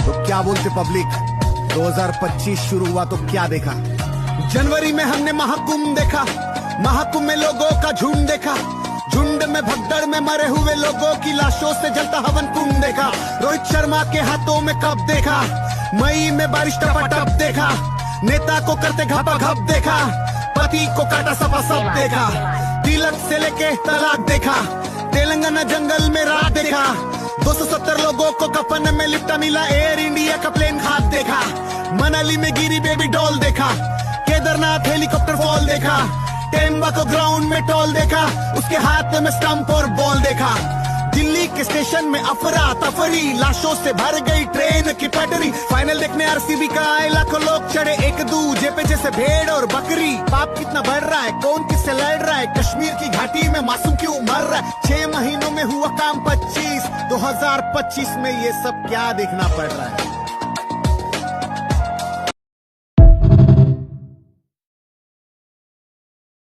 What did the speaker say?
तो क्या बोलते पब्लिक, 2025 शुरू हुआ तो क्या देखा? जनवरी में हमने महाकुंभ देखा, महाकुंभ में लोगों का झुंड देखा, झुंड में भगदड़ में मरे हुए लोगों की लाशों से जलता हवन कुंड देखा। रोहित शर्मा के हाथों में कप देखा, मई में बारिश टपाटप देखा, नेता को करते घपा घप देखा, पति को काटा सपा सब देखा, तिलक से लेके तलाक देखा, तेलंगाना जंगल में रात देखा, 270 लोगों को कफन में लिपटा मिला, एयर इंडिया का प्लेन खाद देखा, मनाली में गिरी बेबी डॉल देखा, केदारनाथ हेलीकॉप्टर फॉल देखा, टेम्बा को ग्राउंड में टॉल देखा, उसके हाथ में स्टंप और बॉल देखा, दिल्ली के स्टेशन में अफरा तफरी, लाशों से भर गई ट्रेन की पटरी, फाइनल देखने आरसीबी का आए लाखों लोग चढ़े एक दूजे पे जैसे भेड़ और बकरी। पाप कितना बढ़ रहा है, कौन किससे लड़ रहा है, कश्मीर की घाटी में मासूम क्यों मर रहा है, 6 महीनों में हुआ काम 25, 2025 में ये सब क्या देखना पड़ रहा है।